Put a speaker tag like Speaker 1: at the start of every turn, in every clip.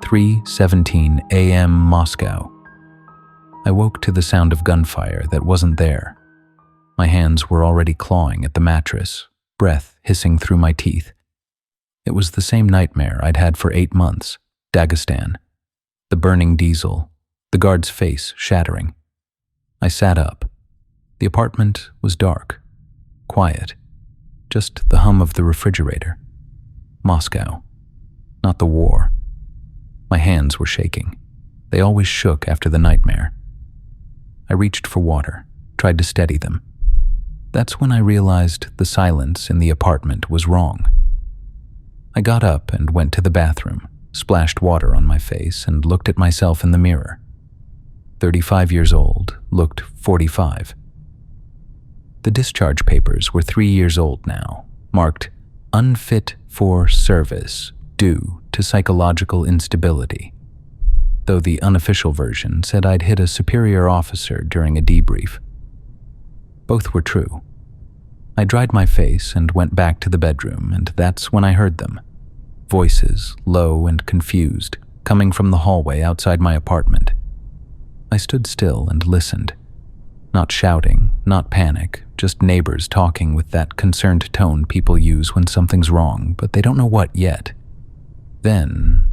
Speaker 1: 3:17 a.m. Moscow. I woke to the sound of gunfire that wasn't there. My hands were already clawing at the mattress, breath hissing through my teeth. It was the same nightmare I'd had for 8 months, Dagestan. The burning diesel, the guard's face shattering. I sat up. The apartment was dark, quiet, just the hum of the refrigerator. Moscow, not the war. My hands were shaking. They always shook after the nightmare. I reached for water, tried to steady them. That's when I realized the silence in the apartment was wrong. I got up and went to the bathroom, splashed water on my face, and looked at myself in the mirror. 35 years old, looked 45. The discharge papers were 3 years old now, marked unfit for service due to psychological instability, though the unofficial version said I'd hit a superior officer during a debrief. Both were true. I dried my face and went back to the bedroom, and that's when I heard them. Voices, low and confused, coming from the hallway outside my apartment. I stood still and listened. Not shouting, not panic, just neighbors talking with that concerned tone people use when something's wrong, but they don't know what yet. Then,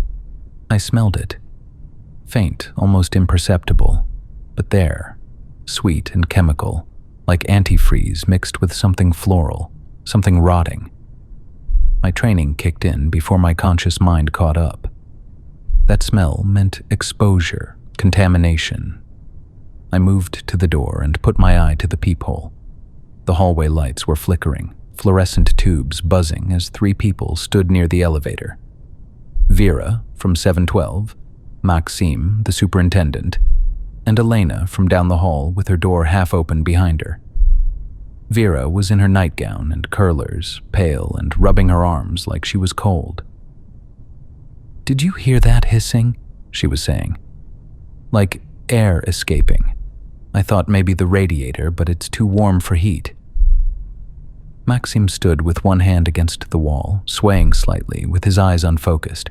Speaker 1: I smelled it. Faint, almost imperceptible, but there, sweet and chemical, like antifreeze mixed with something floral, something rotting. My training kicked in before my conscious mind caught up. That smell meant exposure, contamination. I moved to the door and put my eye to the peephole. The hallway lights were flickering, fluorescent tubes buzzing as 3 people stood near the elevator. Vera from 712, Maxim, the superintendent, and Elena from down the hall with her door half open behind her. Vera was in her nightgown and curlers, pale and rubbing her arms like she was cold. "Did you hear that hissing?" she was saying. "Like air escaping. I thought maybe the radiator, but it's too warm for heat." Maxim stood with one hand against the wall, swaying slightly, with his eyes unfocused.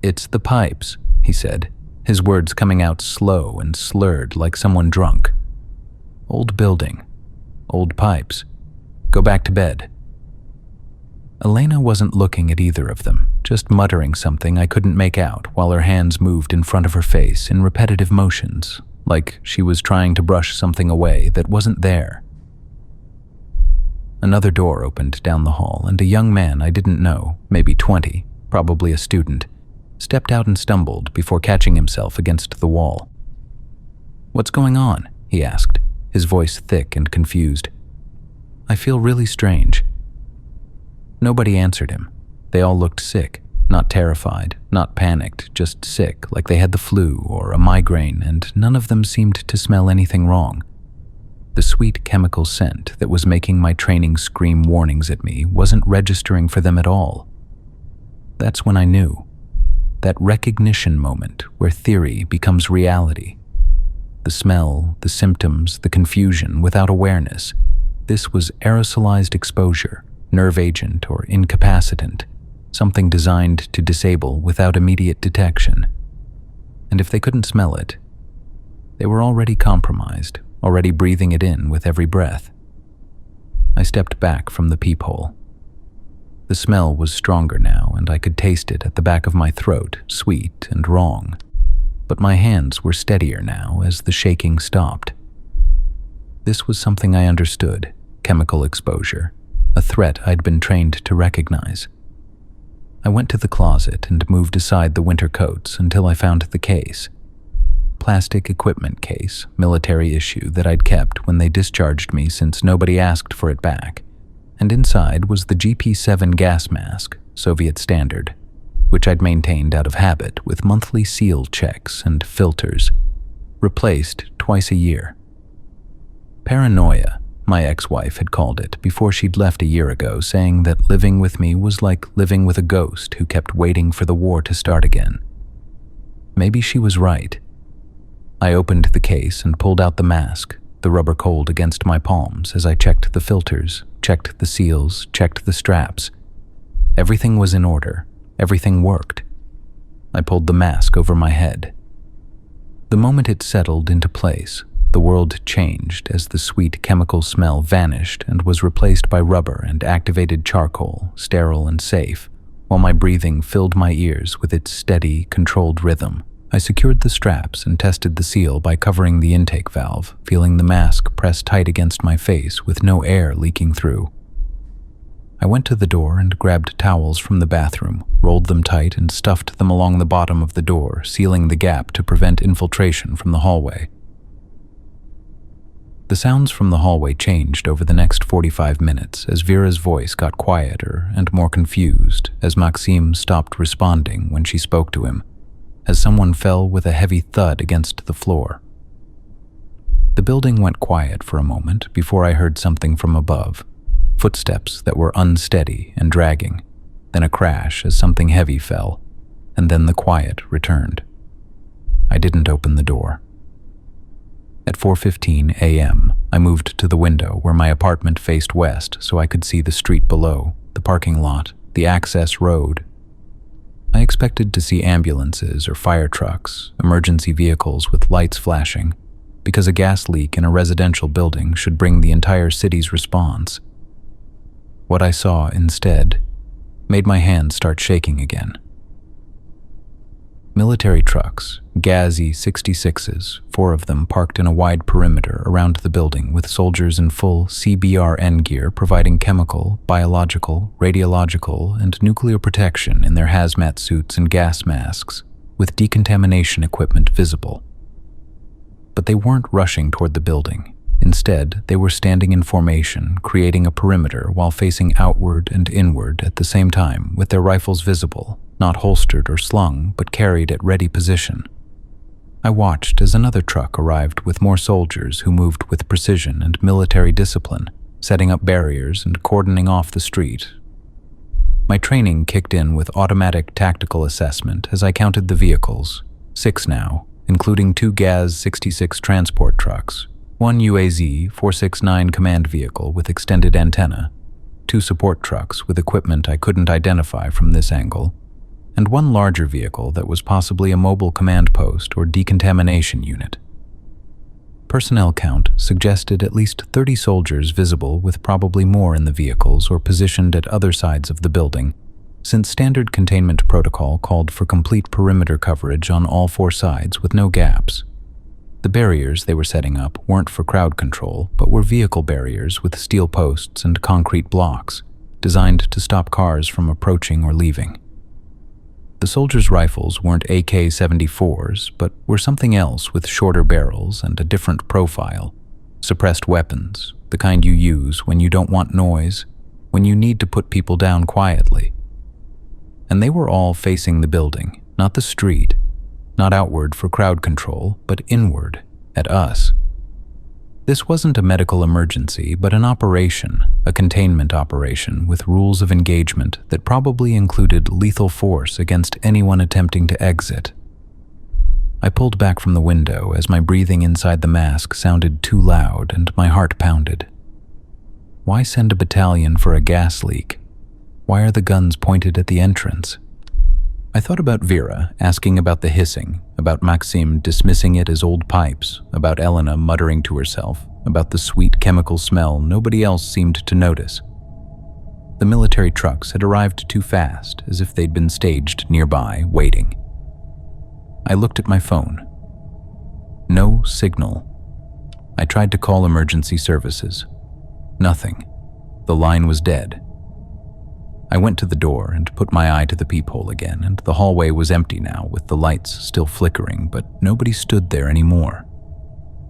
Speaker 1: "It's the pipes," he said, his words coming out slow and slurred like someone drunk. "Old building. Old pipes. Go back to bed." Elena wasn't looking at either of them, just muttering something I couldn't make out while her hands moved in front of her face in repetitive motions, like she was trying to brush something away that wasn't there. Another door opened down the hall, and a young man I didn't know, maybe 20, probably a student, stepped out and stumbled before catching himself against the wall. "What's going on?" he asked, his voice thick and confused. "I feel really strange." Nobody answered him. They all looked sick, not terrified, not panicked, just sick, like they had the flu or a migraine, and none of them seemed to smell anything wrong. The sweet chemical scent that was making my training scream warnings at me wasn't registering for them at all. That's when I knew. That recognition moment where theory becomes reality. The smell, the symptoms, the confusion without awareness. This was aerosolized exposure, nerve agent or incapacitant, something designed to disable without immediate detection. And if they couldn't smell it, they were already compromised, already breathing it in with every breath. I stepped back from the peephole. The smell was stronger now, and I could taste it at the back of my throat, sweet and wrong. But my hands were steadier now as the shaking stopped. This was something I understood, chemical exposure, a threat I'd been trained to recognize. I went to the closet and moved aside the winter coats until I found the case. Plastic equipment case, military issue that I'd kept when they discharged me since nobody asked for it back. And inside was the GP7 gas mask, Soviet standard, which I'd maintained out of habit with monthly seal checks and filters, replaced twice a year. Paranoia, my ex-wife had called it before she'd left a year ago, saying that living with me was like living with a ghost who kept waiting for the war to start again. Maybe she was right. I opened the case and pulled out the mask, the rubber cold against my palms as I checked the filters, checked the seals, checked the straps. Everything was in order. Everything worked. I pulled the mask over my head. The moment it settled into place, the world changed as the sweet chemical smell vanished and was replaced by rubber and activated charcoal, sterile and safe, while my breathing filled my ears with its steady, controlled rhythm. I secured the straps and tested the seal by covering the intake valve, feeling the mask press tight against my face with no air leaking through. I went to the door and grabbed towels from the bathroom, rolled them tight and stuffed them along the bottom of the door, sealing the gap to prevent infiltration from the hallway. The sounds from the hallway changed over the next 45 minutes as Vera's voice got quieter and more confused as Maxime stopped responding when she spoke to him, as someone fell with a heavy thud against the floor. The building went quiet for a moment before I heard something from above, footsteps that were unsteady and dragging, then a crash as something heavy fell, and then the quiet returned. I didn't open the door. At 4:15 a.m., I moved to the window where my apartment faced west so I could see the street below, the parking lot, the access road. I expected to see ambulances or fire trucks, emergency vehicles with lights flashing, because a gas leak in a residential building should bring the entire city's response. What I saw instead made my hands start shaking again. Military trucks, Gazi 66s, 4 of them parked in a wide perimeter around the building with soldiers in full CBRN gear providing chemical, biological, radiological, and nuclear protection in their hazmat suits and gas masks, with decontamination equipment visible. But they weren't rushing toward the building. Instead, they were standing in formation, creating a perimeter while facing outward and inward at the same time, with their rifles visible, not holstered or slung, but carried at ready position. I watched as another truck arrived with more soldiers who moved with precision and military discipline, setting up barriers and cordoning off the street. My training kicked in with automatic tactical assessment as I counted the vehicles, 6 now, including 2 Gaz 66 transport trucks, 1 UAZ 469 command vehicle with extended antenna, 2 support trucks with equipment I couldn't identify from this angle, and 1 larger vehicle that was possibly a mobile command post or decontamination unit. Personnel count suggested at least 30 soldiers visible, with probably more in the vehicles or positioned at other sides of the building, since standard containment protocol called for complete perimeter coverage on all 4 sides with no gaps. The barriers they were setting up weren't for crowd control, but were vehicle barriers with steel posts and concrete blocks, designed to stop cars from approaching or leaving. The soldiers' rifles weren't AK-74s, but were something else with shorter barrels and a different profile. Suppressed weapons, the kind you use when you don't want noise, when you need to put people down quietly. And they were all facing the building, not the street, not outward for crowd control, but inward, at us. This wasn't a medical emergency, but an operation, a containment operation with rules of engagement that probably included lethal force against anyone attempting to exit. I pulled back from the window as my breathing inside the mask sounded too loud and my heart pounded. Why send a battalion for a gas leak? Why are the guns pointed at the entrance? I thought about Vera asking about the hissing, about Maxime dismissing it as old pipes, about Elena muttering to herself, about the sweet chemical smell nobody else seemed to notice. The military trucks had arrived too fast, as if they'd been staged nearby, waiting. I looked at my phone. No signal. I tried to call emergency services. Nothing. The line was dead. I went to the door and put my eye to the peephole again, and the hallway was empty now, with the lights still flickering, but nobody stood there anymore.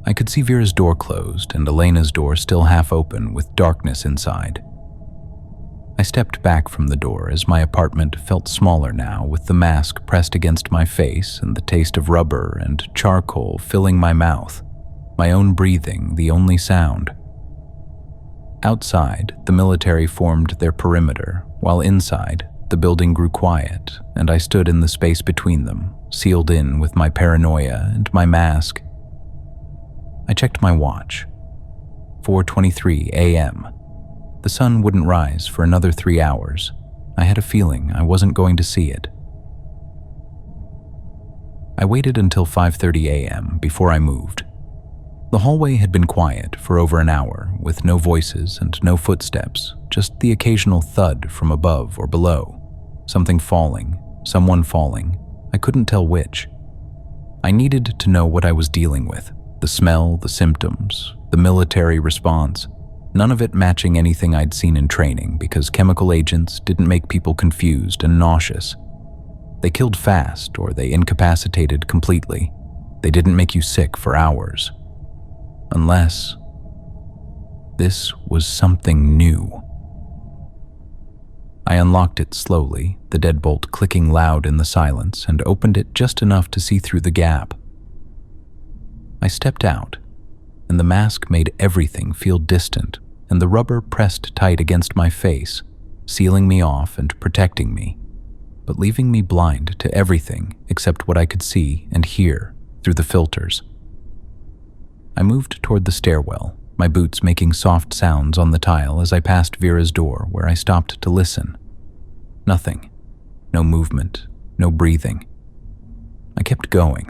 Speaker 1: I could see Vera's door closed and Elena's door still half open with darkness inside. I stepped back from the door as my apartment felt smaller now, with the mask pressed against my face and the taste of rubber and charcoal filling my mouth, my own breathing the only sound. Outside, the military formed their perimeter, while inside, the building grew quiet, and I stood in the space between them, sealed in with my paranoia and my mask. I checked my watch. 4:23 a.m. The sun wouldn't rise for another 3 hours. I had a feeling I wasn't going to see it. I waited until 5:30 a.m. before I moved. The hallway had been quiet for over an hour, with no voices and no footsteps, just the occasional thud from above or below. Something falling, someone falling, I couldn't tell which. I needed to know what I was dealing with, the smell, the symptoms, the military response, none of it matching anything I'd seen in training because chemical agents didn't make people confused and nauseous. They killed fast or they incapacitated completely. They didn't make you sick for hours. Unless this was something new. I unlocked it slowly, the deadbolt clicking loud in the silence, and opened it just enough to see through the gap. I stepped out, and the mask made everything feel distant, and the rubber pressed tight against my face, sealing me off and protecting me, but leaving me blind to everything except what I could see and hear through the filters. I moved toward the stairwell, my boots making soft sounds on the tile as I passed Vera's door, where I stopped to listen. Nothing. No movement, no breathing. I kept going.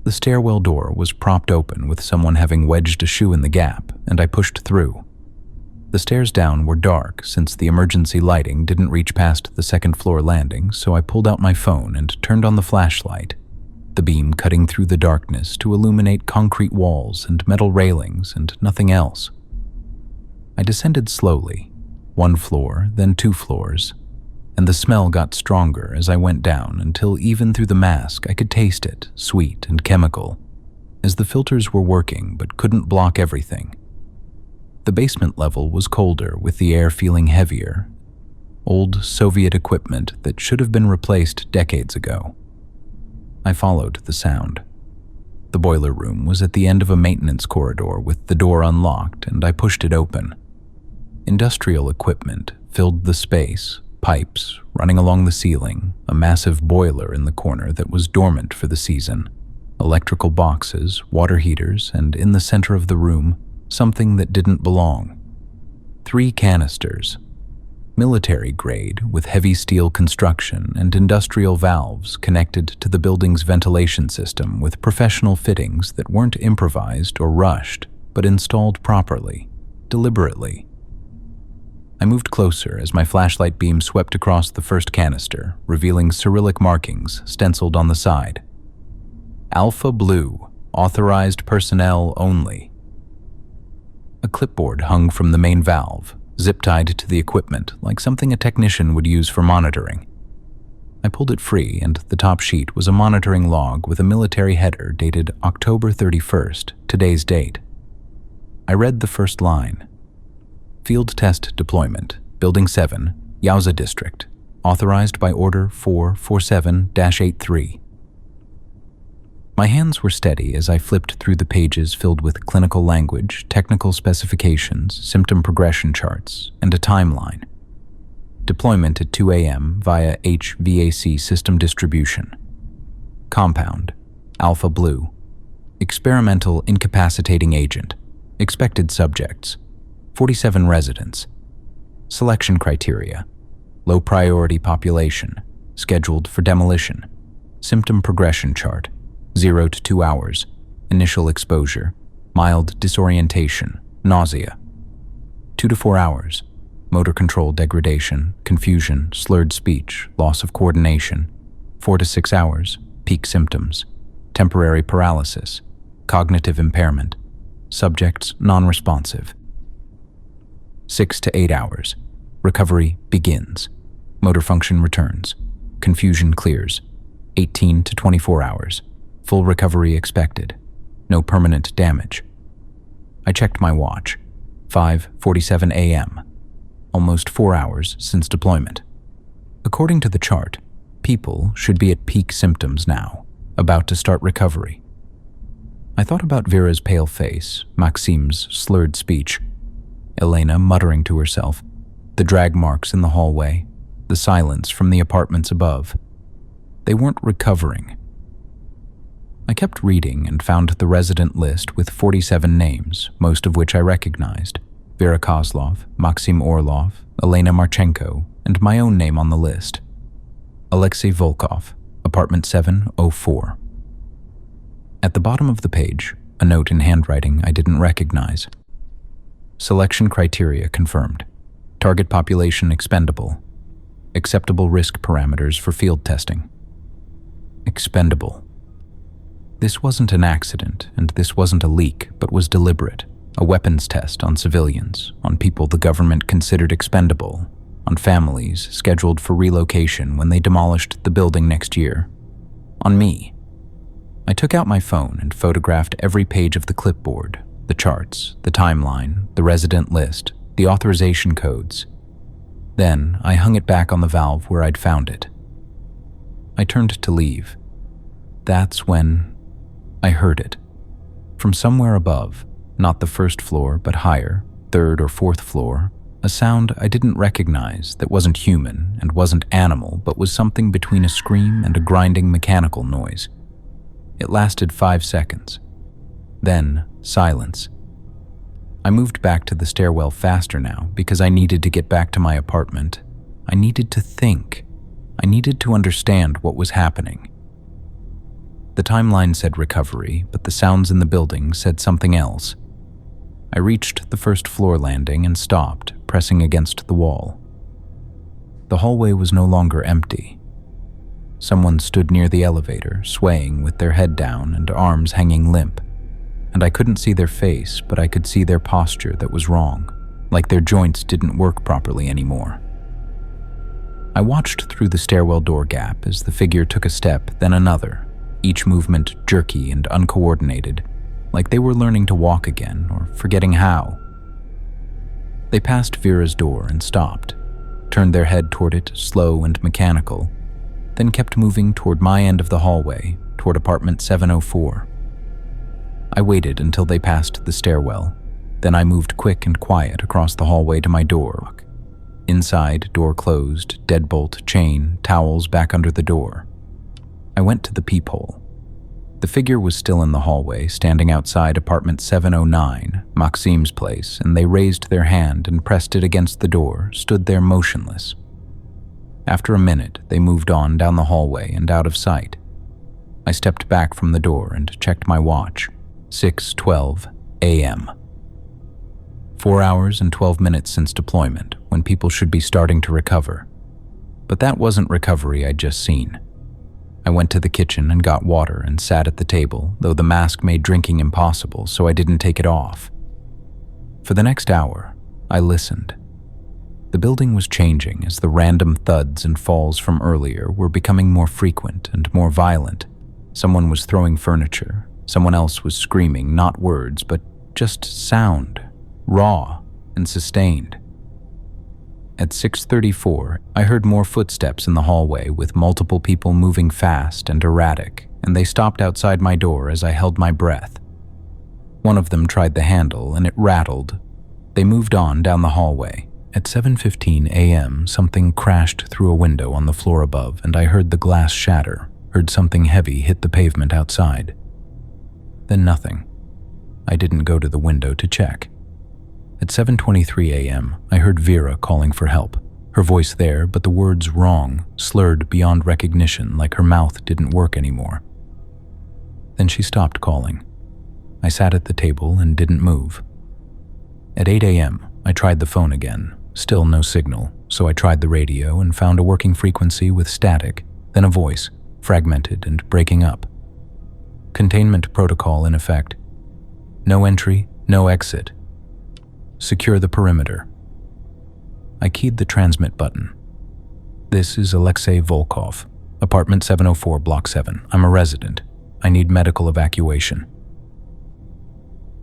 Speaker 1: The stairwell door was propped open with someone having wedged a shoe in the gap, and I pushed through. The stairs down were dark since the emergency lighting didn't reach past the second-floor landing, so I pulled out my phone and turned on the flashlight, the beam cutting through the darkness to illuminate concrete walls and metal railings and nothing else. I descended slowly, 1 floor, then 2 floors, and the smell got stronger as I went down until even through the mask I could taste it, sweet and chemical, as the filters were working but couldn't block everything. The basement level was colder, with the air feeling heavier. Old Soviet equipment that should have been replaced decades ago. I followed the sound. The boiler room was at the end of a maintenance corridor with the door unlocked, and I pushed it open. Industrial equipment filled the space, pipes running along the ceiling, a massive boiler in the corner that was dormant for the season, electrical boxes, water heaters, and in the center of the room, something that didn't belong. 3 canisters. Military grade with heavy steel construction and industrial valves connected to the building's ventilation system with professional fittings that weren't improvised or rushed, but installed properly, deliberately. I moved closer as my flashlight beam swept across the first canister, revealing Cyrillic markings stenciled on the side. Alpha Blue, authorized personnel only. A clipboard hung from the main valve, zip-tied to the equipment like something a technician would use for monitoring. I pulled it free, and the top sheet was a monitoring log with a military header dated October 31st, today's date. I read the first line. Field Test Deployment, Building 7, Yauza District, authorized by Order 447-83. My hands were steady as I flipped through the pages filled with clinical language, technical specifications, symptom progression charts, and a timeline. Deployment at 2 a.m. via HVAC system distribution. Compound, Alpha Blue. Experimental incapacitating agent. Expected subjects, 47 residents. Selection criteria, low priority population, scheduled for demolition. Symptom progression chart. 0 to 2 hours, initial exposure, mild disorientation, nausea. 2 to 4 hours, motor control degradation, confusion, slurred speech, loss of coordination. 4 to 6 hours, peak symptoms, temporary paralysis, cognitive impairment, subjects non-responsive. 6 to 8 hours, recovery begins, motor function returns, confusion clears. 18 to 24 hours, full recovery expected. No permanent damage. I checked my watch. 5:47 a.m. Almost 4 hours since deployment. According to the chart, people should be at peak symptoms now, about to start recovery. I thought about Vera's pale face, Maxim's slurred speech, Elena muttering to herself, the drag marks in the hallway, the silence from the apartments above. They weren't recovering. I kept reading and found the resident list with 47 names, most of which I recognized. Vera Kozlov, Maxim Orlov, Elena Marchenko, and my own name on the list. Alexei Volkov, apartment 704. At the bottom of the page, a note in handwriting I didn't recognize. Selection criteria confirmed. Target population expendable. Acceptable risk parameters for field testing. Expendable. This wasn't an accident, and this wasn't a leak, but was deliberate. A weapons test on civilians, on people the government considered expendable, on families scheduled for relocation when they demolished the building next year. On me. I took out my phone and photographed every page of the clipboard, the charts, the timeline, the resident list, the authorization codes. Then I hung it back on the valve where I'd found it. I turned to leave. That's when I heard it. From somewhere above, not the first floor but higher, third or fourth floor, a sound I didn't recognize that wasn't human and wasn't animal but was something between a scream and a grinding mechanical noise. It lasted 5 seconds. Then, silence. I moved back to the stairwell faster now because I needed to get back to my apartment. I needed to think. I needed to understand what was happening. The timeline said recovery, but the sounds in the building said something else. I reached the first floor landing and stopped, pressing against the wall. The hallway was no longer empty. Someone stood near the elevator, swaying with their head down and arms hanging limp. And I couldn't see their face, but I could see their posture that was wrong, like their joints didn't work properly anymore. I watched through the stairwell door gap as the figure took a step, then another, each movement jerky and uncoordinated, like they were learning to walk again or forgetting how. They passed Vera's door and stopped, turned their head toward it, slow and mechanical, then kept moving toward my end of the hallway, toward apartment 704. I waited until they passed the stairwell, then I moved quick and quiet across the hallway to my door. Inside, door closed, deadbolt, chain, towels back under the door. I went to the peephole. The figure was still in the hallway, standing outside apartment 709, Maxim's place, and they raised their hand and pressed it against the door, stood there motionless. After a minute, they moved on down the hallway and out of sight. I stepped back from the door and checked my watch. 6:12 a.m. 4 hours and 12 minutes since deployment, when people should be starting to recover. But that wasn't recovery I'd just seen. I went to the kitchen and got water and sat at the table, though the mask made drinking impossible, so I didn't take it off. For the next hour, I listened. The building was changing as the random thuds and falls from earlier were becoming more frequent and more violent. Someone was throwing furniture. Someone else was screaming, not words, but just sound, raw and sustained. At 6:34, I heard more footsteps in the hallway with multiple people moving fast and erratic, and they stopped outside my door as I held my breath. One of them tried the handle and it rattled. They moved on down the hallway. At 7:15 a.m., something crashed through a window on the floor above, and I heard the glass shatter, heard something heavy hit the pavement outside. Then nothing. I didn't go to the window to check. At 7:23 a.m., I heard Vera calling for help. Her voice there, but the words wrong, slurred beyond recognition, like her mouth didn't work anymore. Then she stopped calling. I sat at the table and didn't move. At 8 a.m., I tried the phone again. Still no signal, so I tried the radio and found a working frequency with static, then a voice, fragmented and breaking up. Containment protocol in effect. No entry, no exit. Secure the perimeter. I keyed the transmit button. This is Alexei Volkov, apartment 704, block 7. I'm a resident. I need medical evacuation.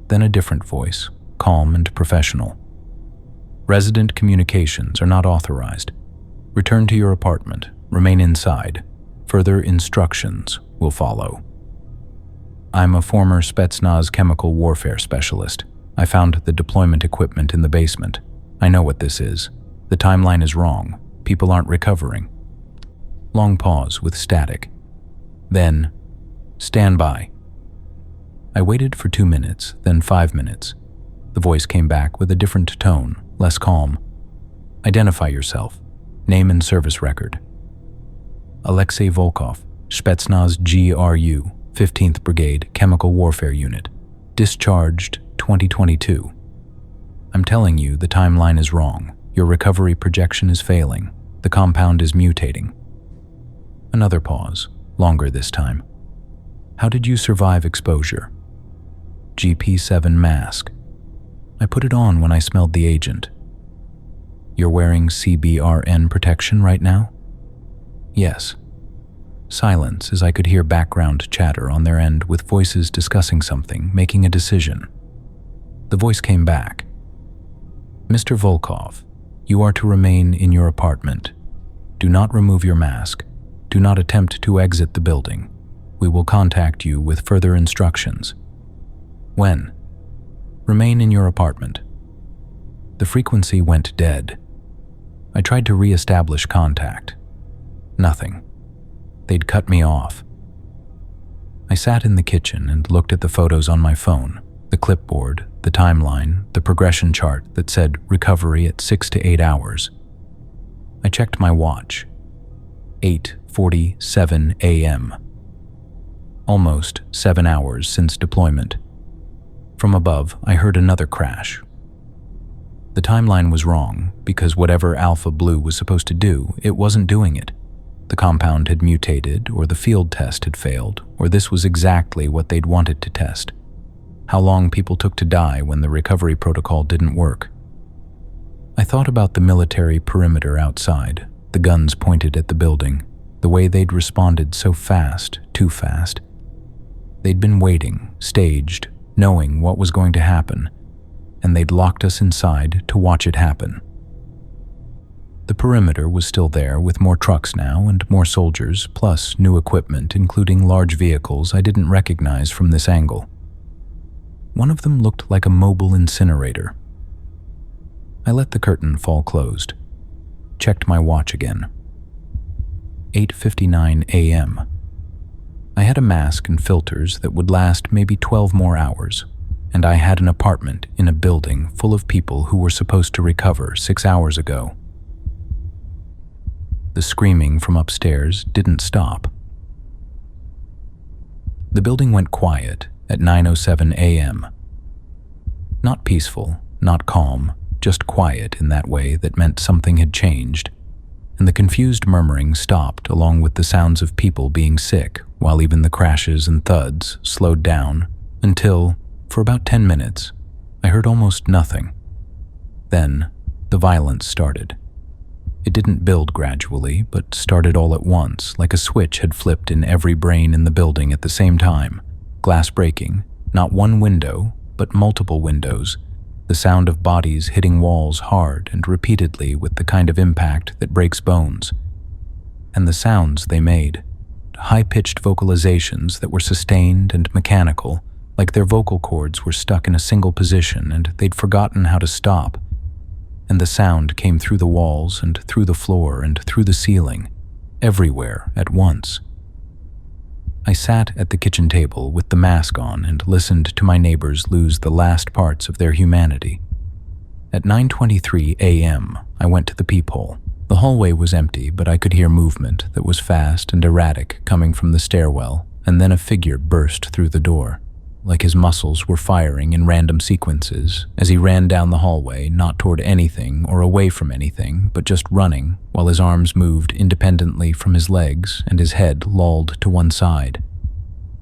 Speaker 1: Then a different voice, calm and professional. Resident communications are not authorized. Return to your apartment. Remain inside. Further instructions will follow. I'm a former Spetsnaz chemical warfare specialist. I found the deployment equipment in the basement. I know what this is. The timeline is wrong. People aren't recovering. Long pause with static. Then, stand by. I waited for 2 minutes, then 5 minutes. The voice came back with a different tone, less calm. Identify yourself. Name and service record. Alexei Volkov, Spetsnaz GRU, 15th Brigade, Chemical Warfare Unit. Discharged 2022. I'm telling you, the timeline is wrong. Your recovery projection is failing. The compound is mutating. Another pause, longer this time. How did you survive exposure? GP7 mask. I put it on when I smelled the agent. You're wearing CBRN protection right now? Yes. Silence as I could hear background chatter on their end with voices discussing something, making a decision. The voice came back. Mr. Volkov, you are to remain in your apartment. Do not remove your mask. Do not attempt to exit the building. We will contact you with further instructions. When? Remain in your apartment. The frequency went dead. I tried to re-establish contact. Nothing. They'd cut me off. I sat in the kitchen and looked at the photos on my phone, the clipboard, the timeline, the progression chart that said recovery at 6 to 8 hours. I checked my watch. 8:47 a.m. Almost 7 hours since deployment. From above, I heard another crash. The timeline was wrong because whatever Alpha Blue was supposed to do, it wasn't doing it. The compound had mutated, or the field test had failed, or this was exactly what they'd wanted to test. How long people took to die when the recovery protocol didn't work. I thought about the military perimeter outside, the guns pointed at the building, the way they'd responded so fast, too fast. They'd been waiting, staged, knowing what was going to happen, and they'd locked us inside to watch it happen. The perimeter was still there with more trucks now and more soldiers, plus new equipment including large vehicles I didn't recognize from this angle. One of them looked like a mobile incinerator. I let the curtain fall closed. Checked my watch again. 8:59 a.m. I had a mask and filters that would last maybe 12 more hours, and I had an apartment in a building full of people who were supposed to recover 6 hours ago. The screaming from upstairs didn't stop. The building went quiet at 9:07 a.m. Not peaceful, not calm, just quiet in that way that meant something had changed, and the confused murmuring stopped along with the sounds of people being sick, while even the crashes and thuds slowed down until, for about 10 minutes, I heard almost nothing. Then, the violence started. It didn't build gradually, but started all at once, like a switch had flipped in every brain in the building at the same time. Glass breaking, not one window, but multiple windows. The sound of bodies hitting walls hard and repeatedly with the kind of impact that breaks bones. And the sounds they made. High-pitched vocalizations that were sustained and mechanical, like their vocal cords were stuck in a single position and they'd forgotten how to stop. And the sound came through the walls and through the floor and through the ceiling, everywhere at once. I sat at the kitchen table with the mask on and listened to my neighbors lose the last parts of their humanity. At 9:23 a.m., I went to the peephole. The hallway was empty, but I could hear movement that was fast and erratic coming from the stairwell, and then a figure burst through the door, like his muscles were firing in random sequences as he ran down the hallway, not toward anything or away from anything, but just running, while his arms moved independently from his legs and his head lolled to one side.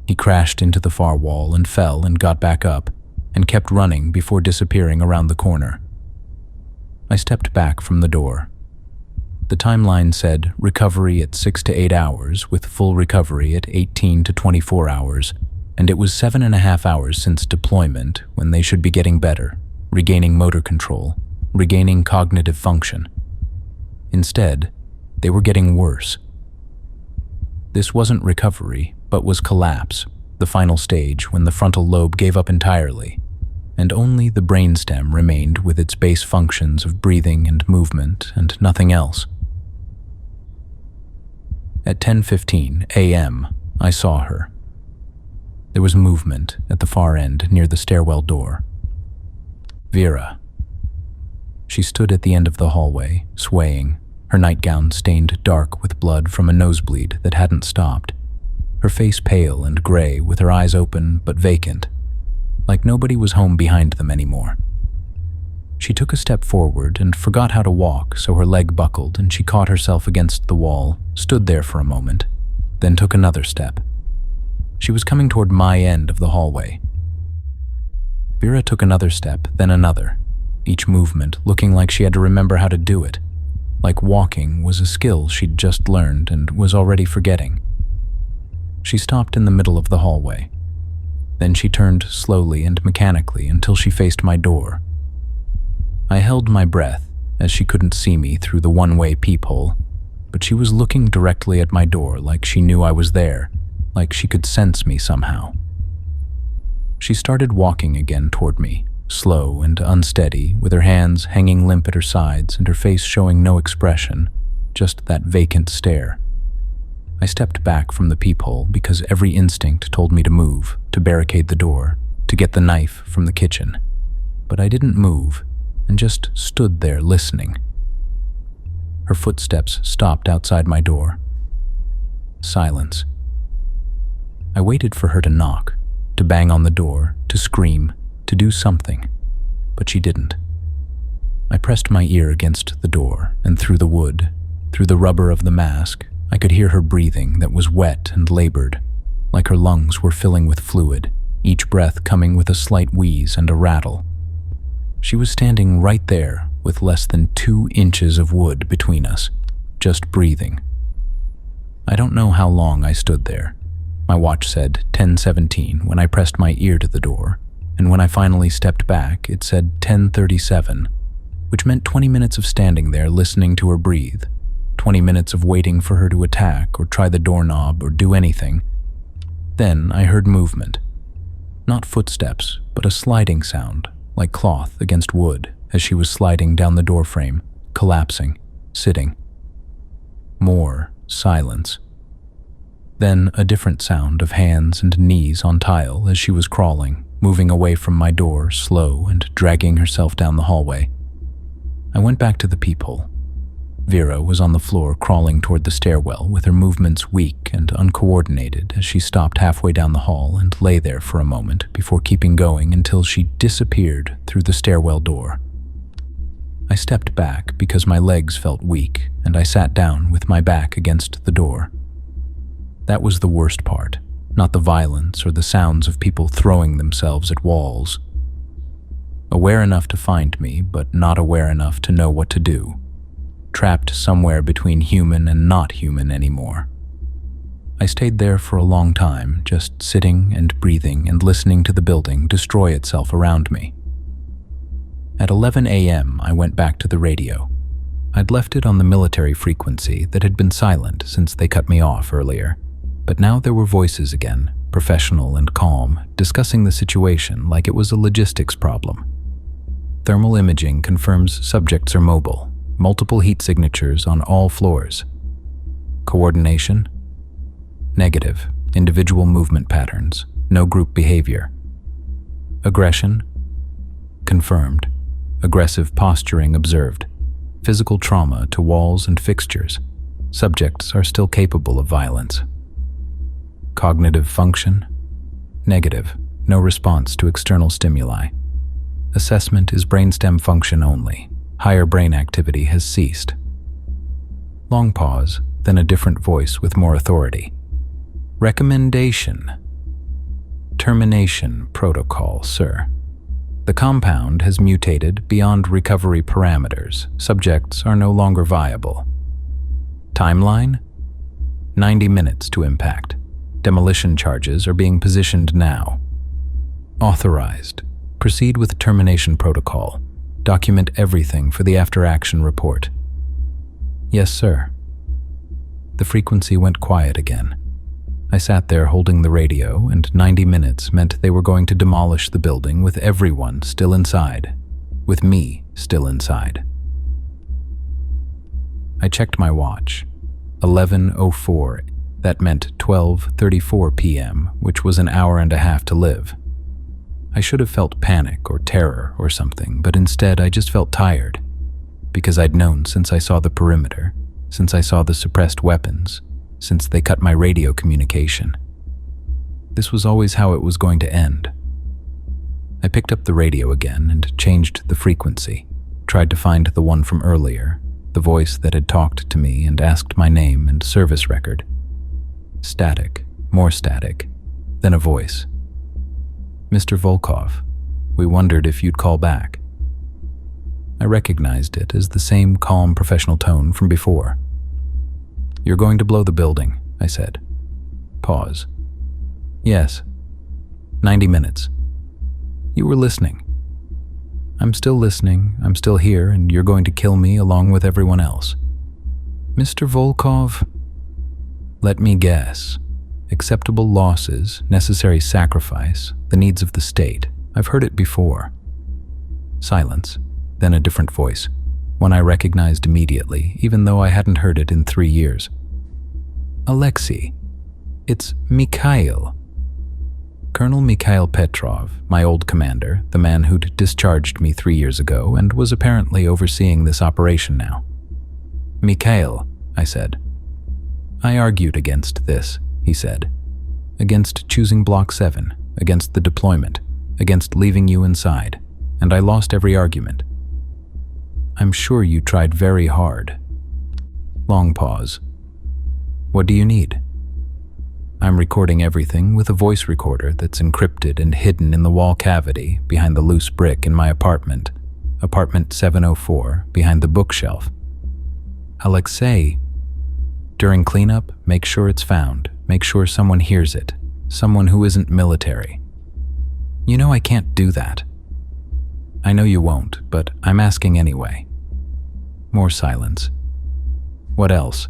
Speaker 1: He crashed into the far wall and fell and got back up, and kept running before disappearing around the corner. I stepped back from the door. The timeline said recovery at 6 to 8 hours with full recovery at 18 to 24 hours, and it was 7.5 hours since deployment when they should be getting better, regaining motor control, regaining cognitive function. Instead, they were getting worse. This wasn't recovery, but was collapse, the final stage when the frontal lobe gave up entirely, and only the brainstem remained with its base functions of breathing and movement and nothing else. At 10:15 a.m., I saw her. There was movement at the far end near the stairwell door. Vera. She stood at the end of the hallway, swaying, her nightgown stained dark with blood from a nosebleed that hadn't stopped. her face pale and gray with her eyes open but vacant, like nobody was home behind them anymore. She took a step forward and forgot how to walk, so her leg buckled and she caught herself against the wall, stood there for a moment, then took another step. She was coming toward my end of the hallway. Vera took another step, then another, each movement looking like she had to remember how to do it, like walking was a skill she'd just learned and was already forgetting. She stopped in the middle of the hallway. Then she turned slowly and mechanically until she faced my door. I held my breath as she couldn't see me through the one-way peephole, but she was looking directly at my door like she knew I was there, like she could sense me somehow. She started walking again toward me, slow and unsteady, with her hands hanging limp at her sides and her face showing no expression, just that vacant stare. I stepped back from the peephole because every instinct told me to move, to barricade the door, to get the knife from the kitchen. But I didn't move and just stood there listening. Her footsteps stopped outside my door. Silence. I waited for her to knock, to bang on the door, to scream, to do something, but she didn't. I pressed my ear against the door, and through the wood, through the rubber of the mask, I could hear her breathing that was wet and labored, like her lungs were filling with fluid, each breath coming with a slight wheeze and a rattle. She was standing right there with less than 2 inches of wood between us, just breathing. I don't know how long I stood there. My watch said 10:17 when I pressed my ear to the door, and when I finally stepped back, it said 10:37, which meant 20 minutes of standing there listening to her breathe, 20 minutes of waiting for her to attack or try the doorknob or do anything. Then I heard movement. Not footsteps, but a sliding sound, like cloth against wood, as she was sliding down the doorframe, collapsing, sitting. More silence. Then a different sound of hands and knees on tile as she was crawling, moving away from my door, slow and dragging herself down the hallway. I went back to the peephole. Vera was on the floor crawling toward the stairwell with her movements weak and uncoordinated as she stopped halfway down the hall and lay there for a moment before keeping going until she disappeared through the stairwell door. I stepped back because my legs felt weak and I sat down with my back against the door. That was the worst part, not the violence or the sounds of people throwing themselves at walls. Aware enough to find me, but not aware enough to know what to do. Trapped somewhere between human and not human anymore. I stayed there for a long time, just sitting and breathing and listening to the building destroy itself around me. At 11 a.m., I went back to the radio. I'd left it on the military frequency that had been silent since they cut me off earlier, but now there were voices again, professional and calm, discussing the situation like it was a logistics problem. Thermal imaging confirms subjects are mobile. Multiple heat signatures on all floors. Coordination? Negative. Individual movement patterns. No group behavior. Aggression? Confirmed. Aggressive posturing observed. Physical trauma to walls and fixtures. Subjects are still capable of violence. Cognitive function? Negative. No response to external stimuli. Assessment is brainstem function only. Higher brain activity has ceased. Long pause, then a different voice with more authority. Recommendation. Termination protocol, sir. The compound has mutated beyond recovery parameters. Subjects are no longer viable. Timeline? 90 minutes to impact. Demolition charges are being positioned now. Authorized. Proceed with termination protocol. Document everything for the after-action report. Yes, sir. The frequency went quiet again. I sat there holding the radio, and 90 minutes meant they were going to demolish the building with everyone still inside, with me still inside. I checked my watch. 11:04. That meant 12:34 p.m., which was an hour and a half to live. I should have felt panic or terror or something, but instead I just felt tired, because I'd known since I saw the perimeter, since I saw the suppressed weapons, since they cut my radio communication, This was always how it was going to end. I picked up the radio again and changed the frequency, tried to find the one from earlier, the voice that had talked to me and asked my name and service record. Static, more static, then a voice. "Mr. Volkov, we wondered if you'd call back." I recognized it as the same calm professional tone from before. "You're going to blow the building," I said. Pause. "Yes. 90 minutes. You were listening." "I'm still listening, I'm still here, and you're going to kill me along with everyone else." "Mr. Volkov, let me guess. Acceptable losses, necessary sacrifice, the needs of the state. I've heard it before." Silence, then a different voice, one I recognized immediately, even though I hadn't heard it in 3 years. "Alexei, it's Mikhail." Colonel Mikhail Petrov, my old commander, the man who'd discharged me 3 years ago and was apparently overseeing this operation now. "Mikhail," I said. "I argued against this," he said. "Against choosing Block 7, against the deployment, against leaving you inside, and I lost every argument." "I'm sure you tried very hard." Long pause. "What do you need?" "I'm recording everything with a voice recorder that's encrypted and hidden in the wall cavity behind the loose brick in my apartment 704, behind the bookshelf." "Alexei, during cleanup, make sure it's found. Make sure someone hears it. Someone who isn't military." "You know I can't do that." "I know you won't, but I'm asking anyway." More silence. "What else?"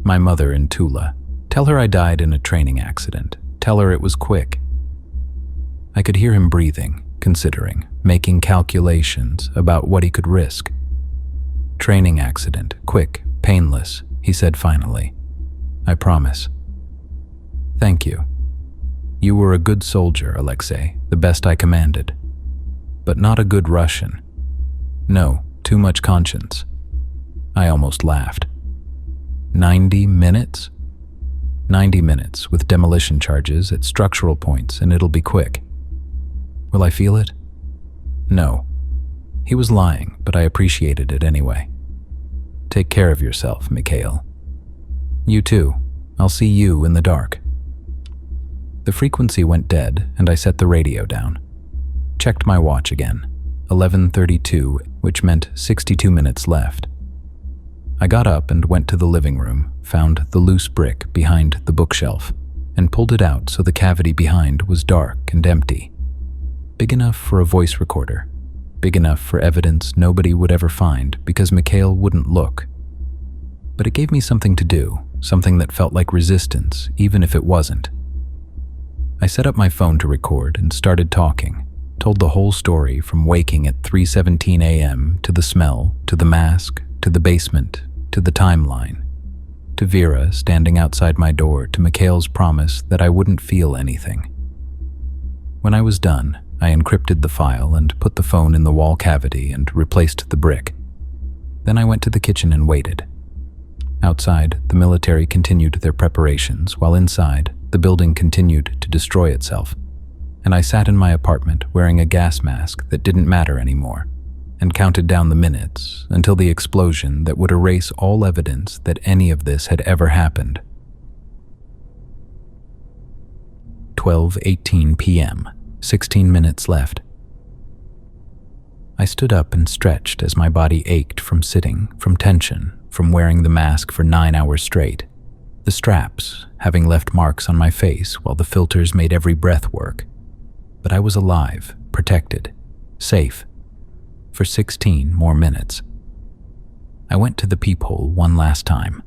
Speaker 1: "My mother in Tula. Tell her I died in a training accident. Tell her it was quick." I could hear him breathing, considering, making calculations about what he could risk. "Training accident, quick, painless," he said finally. "I promise." "Thank you. You were a good soldier, Alexei, the best I commanded. But not a good Russian. No, too much conscience." I almost laughed. 90 minutes? 90 minutes with demolition charges at structural points, and it'll be quick. Will I feel it? No. He was lying, but I appreciated it anyway. "Take care of yourself, Mikhail." "You too. I'll see you in the dark." The frequency went dead, and I set the radio down. Checked my watch again. 11:32, which meant 62 minutes left. I got up and went to the living room, found the loose brick behind the bookshelf, and pulled it out so the cavity behind was dark and empty. Big enough for a voice recorder. Big enough for evidence nobody would ever find because Mikhail wouldn't look. But it gave me something to do, something that felt like resistance, even if it wasn't. I set up my phone to record and started talking, told the whole story from waking at 3:17 a.m. to the smell, to the mask, to the basement, to the timeline, to Vera standing outside my door, to Mikhail's promise that I wouldn't feel anything. When I was done, I encrypted the file and put the phone in the wall cavity and replaced the brick. Then I went to the kitchen and waited. Outside, the military continued their preparations, while inside, the building continued to destroy itself. And I sat in my apartment wearing a gas mask that didn't matter anymore, and counted down the minutes until the explosion that would erase all evidence that any of this had ever happened. 12:18 p.m., 16 minutes left. I stood up and stretched as my body ached from sitting, from tension, from wearing the mask for 9 hours straight, the straps having left marks on my face while the filters made every breath work. But I was alive, protected, safe, for 16 more minutes. I went to the peephole one last time.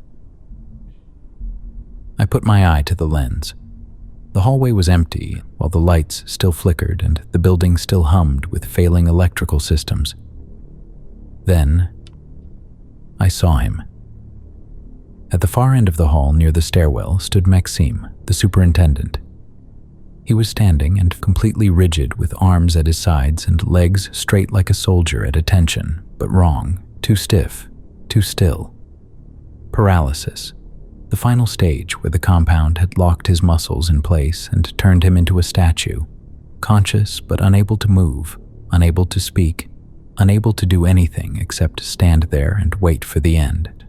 Speaker 1: I put my eye to the lens. The hallway was empty, while the lights still flickered and the building still hummed with failing electrical systems. Then, I saw him. At the far end of the hall near the stairwell stood Maxime, the superintendent. He was standing and completely rigid with arms at his sides and legs straight like a soldier at attention, but wrong, too stiff, too still. Paralysis. The final stage where the compound had locked his muscles in place and turned him into a statue, conscious but unable to move, unable to speak, unable to do anything except stand there and wait for the end,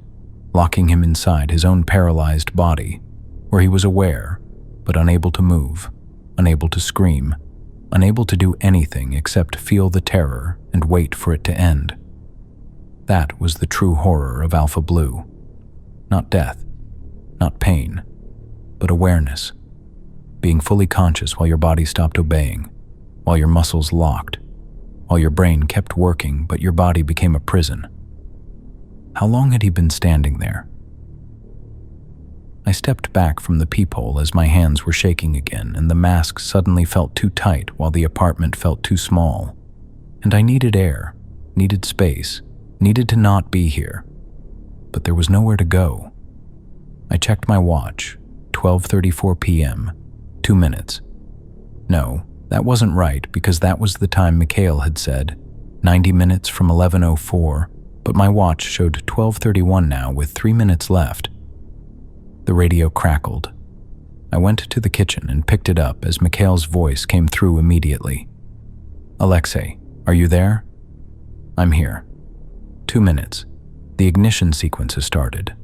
Speaker 1: locking him inside his own paralyzed body, where he was aware but unable to move, unable to scream, unable to do anything except feel the terror and wait for it to end. That was the true horror of Alpha Blue. Not death, not pain, but awareness. Being fully conscious while your body stopped obeying, while your muscles locked, while your brain kept working but your body became a prison. How long had he been standing there? I stepped back from the peephole as my hands were shaking again and the mask suddenly felt too tight while the apartment felt too small. And I needed air, needed space, needed to not be here. But there was nowhere to go. I checked my watch, 12:34 p.m., 2 minutes. No, that wasn't right because that was the time Mikhail had said, 90 minutes from 11:04, but my watch showed 12:31 now with 3 minutes left. The radio crackled. I went to the kitchen and picked it up as Mikhail's voice came through immediately. Alexei, are you there? I'm here. 2 minutes. The ignition sequence has started.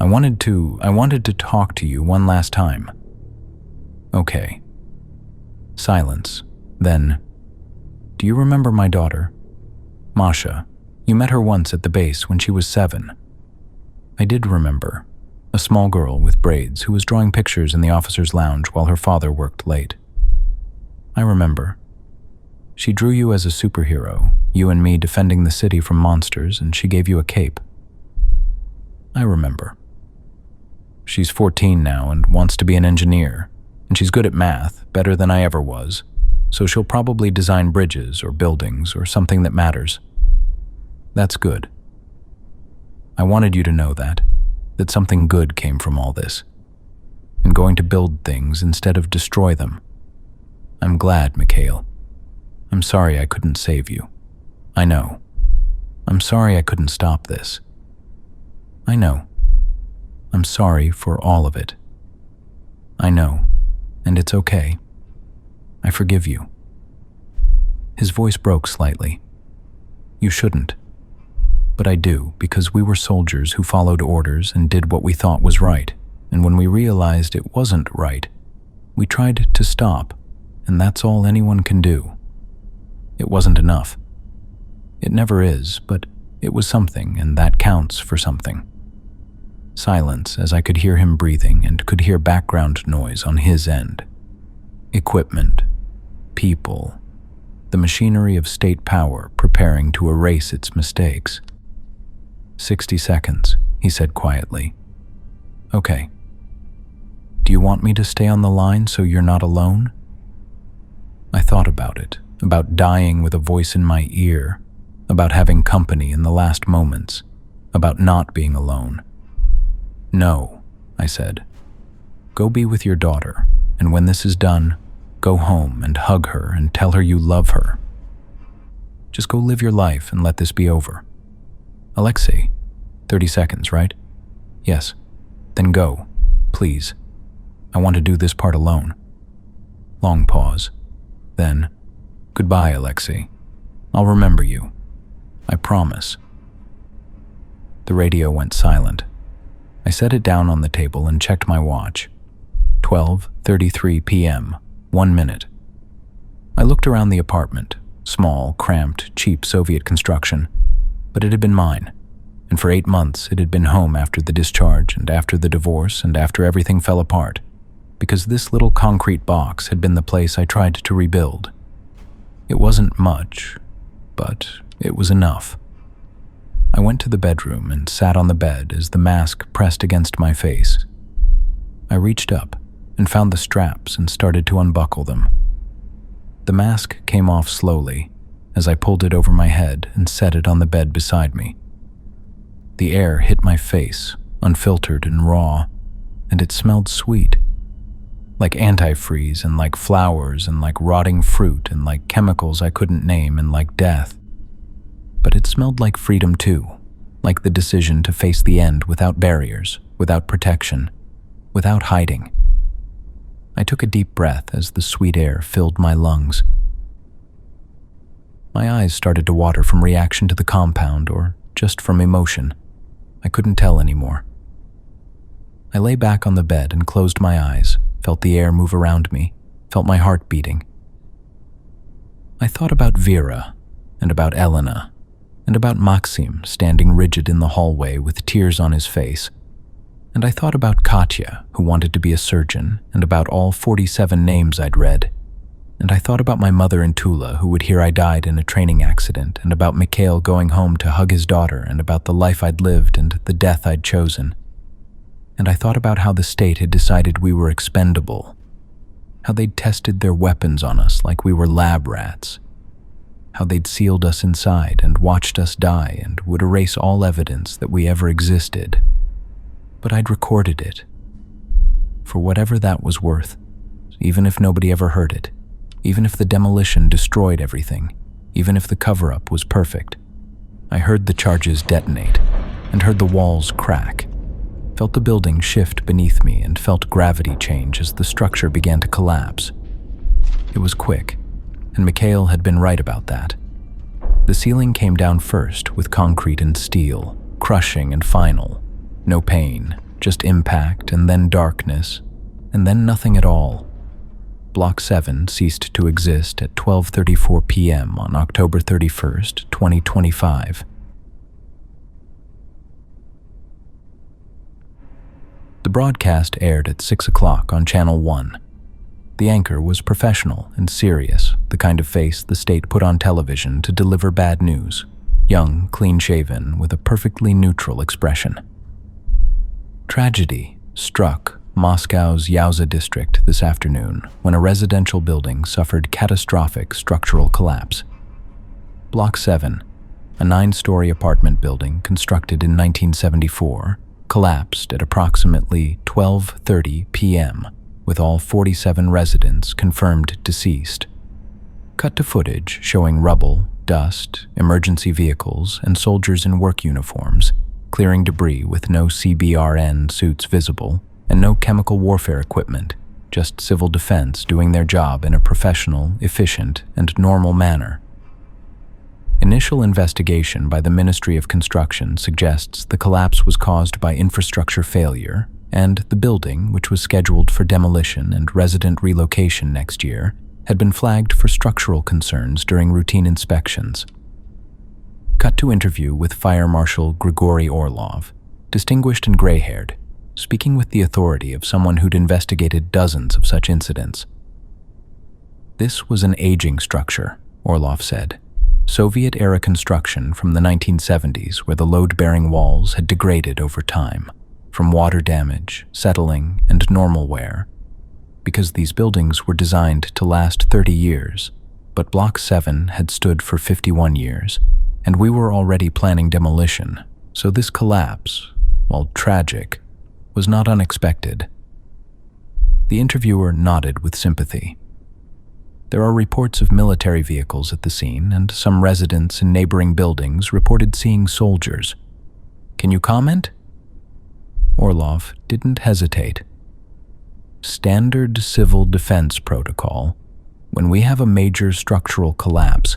Speaker 1: I wanted to talk to you one last time. Okay. Silence. Then, do you remember my daughter? Masha. You met her once at the base when she was 7. I did remember. A small girl with braids who was drawing pictures in the officer's lounge while her father worked late. I remember. She drew you as a superhero, you and me defending the city from monsters, and she gave you a cape. I remember. She's 14 now and wants to be an engineer, and she's good at math, better than I ever was, so she'll probably design bridges or buildings or something that matters. That's good. I wanted you to know that something good came from all this, and going to build things instead of destroy them. I'm glad, Mikhail. I'm sorry I couldn't save you. I know. I'm sorry I couldn't stop this. I know. I'm sorry for all of it. I know, and it's okay. I forgive you. His voice broke slightly. You shouldn't. But I do, because we were soldiers who followed orders and did what we thought was right, and when we realized it wasn't right, we tried to stop, and that's all anyone can do. It wasn't enough. It never is, but it was something, and that counts for something. Silence as I could hear him breathing and could hear background noise on his end. Equipment, people, the machinery of state power preparing to erase its mistakes. 60 seconds, he said quietly. Okay. Do you want me to stay on the line so you're not alone? I thought about it, about dying with a voice in my ear, about having company in the last moments, about not being alone. No, I said. Go be with your daughter, and when this is done, go home and hug her and tell her you love her. Just go live your life and let this be over. Alexei, 30 seconds, right? Yes. Then go, please. I want to do this part alone. Long pause. Then, goodbye, Alexei. I'll remember you. I promise. The radio went silent. I set it down on the table and checked my watch. 12:33 p.m., 1 minute. I looked around the apartment, small, cramped, cheap Soviet construction, but it had been mine, and for 8 months it had been home after the discharge and after the divorce and after everything fell apart, because this little concrete box had been the place I tried to rebuild. It wasn't much, but it was enough. I went to the bedroom and sat on the bed as the mask pressed against my face. I reached up and found the straps and started to unbuckle them. The mask came off slowly as I pulled it over my head and set it on the bed beside me. The air hit my face, unfiltered and raw, and it smelled sweet. Like antifreeze and like flowers and like rotting fruit and like chemicals I couldn't name and like death. But it smelled like freedom too, like the decision to face the end without barriers, without protection, without hiding. I took a deep breath as the sweet air filled my lungs. My eyes started to water from reaction to the compound or just from emotion. I couldn't tell anymore. I lay back on the bed and closed my eyes, felt the air move around me, felt my heart beating. I thought about Vera, and about Elena, and about Maxim standing rigid in the hallway with tears on his face. And I thought about Katya, who wanted to be a surgeon, and about all 47 names I'd read. And I thought about my mother in Tula, who would hear I died in a training accident, and about Mikhail going home to hug his daughter, and about the life I'd lived and the death I'd chosen. And I thought about how the state had decided we were expendable, how they'd tested their weapons on us like we were lab rats, how they'd sealed us inside and watched us die and would erase all evidence that we ever existed. But I'd recorded it, for whatever that was worth, even if nobody ever heard it, even if the demolition destroyed everything, even if the cover-up was perfect. I heard the charges detonate and heard the walls crack, felt the building shift beneath me and felt gravity change as the structure began to collapse. It was quick, and Mikhail had been right about that. The ceiling came down first with concrete and steel, crushing and final. No pain, just impact and then darkness, and then nothing at all. Block 7 ceased to exist at 12:34 p.m. on October 31st, 2025. The broadcast aired at 6 o'clock on Channel 1. The anchor was professional and serious, the kind of face the state put on television to deliver bad news, young, clean-shaven, with a perfectly neutral expression. Tragedy struck Moscow's Yaoza district this afternoon when a residential building suffered catastrophic structural collapse. Block 7, a 9-story apartment building constructed in 1974, collapsed at approximately 12:30 p.m., with all 47 residents confirmed deceased. Cut to footage showing rubble, dust, emergency vehicles, and soldiers in work uniforms clearing debris with no CBRN suits visible and no chemical warfare equipment, just civil defense doing their job in a professional, efficient, and normal manner. Initial investigation by the Ministry of Construction suggests the collapse was caused by infrastructure failure, and the building, which was scheduled for demolition and resident relocation next year, had been flagged for structural concerns during routine inspections. Cut to interview with Fire Marshal Grigory Orlov, distinguished and gray-haired, speaking with the authority of someone who'd investigated dozens of such incidents. This was an aging structure, Orlov said. Soviet-era construction from the 1970s where the load-bearing walls had degraded over time, from water damage, settling, and normal wear, because these buildings were designed to last 30 years, but Block 7 had stood for 51 years, and we were already planning demolition, so this collapse, while tragic, was not unexpected. The interviewer nodded with sympathy. There are reports of military vehicles at the scene, and some residents in neighboring buildings reported seeing soldiers. Can you comment? Orlov didn't hesitate. Standard civil defense protocol. When we have a major structural collapse,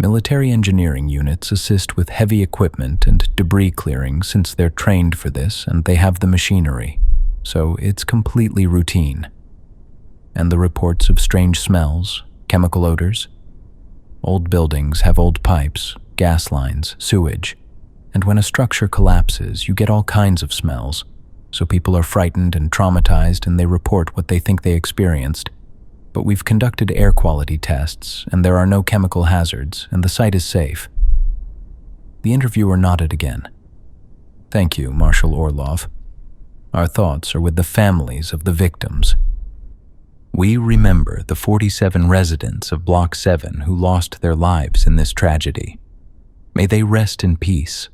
Speaker 1: military engineering units assist with heavy equipment and debris clearing since they're trained for this and they have the machinery, so it's completely routine. And the reports of strange smells, chemical odors? Old buildings have old pipes, gas lines, sewage, and when a structure collapses, you get all kinds of smells, so people are frightened and traumatized and they report what they think they experienced. But we've conducted air quality tests, and there are no chemical hazards, and the site is safe. The interviewer nodded again. Thank you, Marshal Orlov. Our thoughts are with the families of the victims. We remember the 47 residents of Block 7 who lost their lives in this tragedy. May they rest in peace.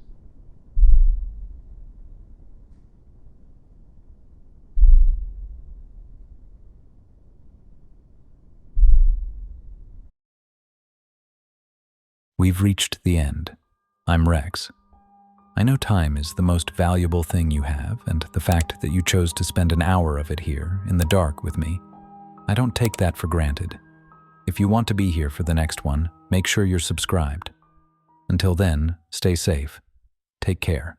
Speaker 1: We've reached the end. I'm Rex. I know time is the most valuable thing you have, and the fact that you chose to spend an hour of it here, in the dark with me, I don't take that for granted. If you want to be here for the next one, make sure you're subscribed. Until then, stay safe. Take care.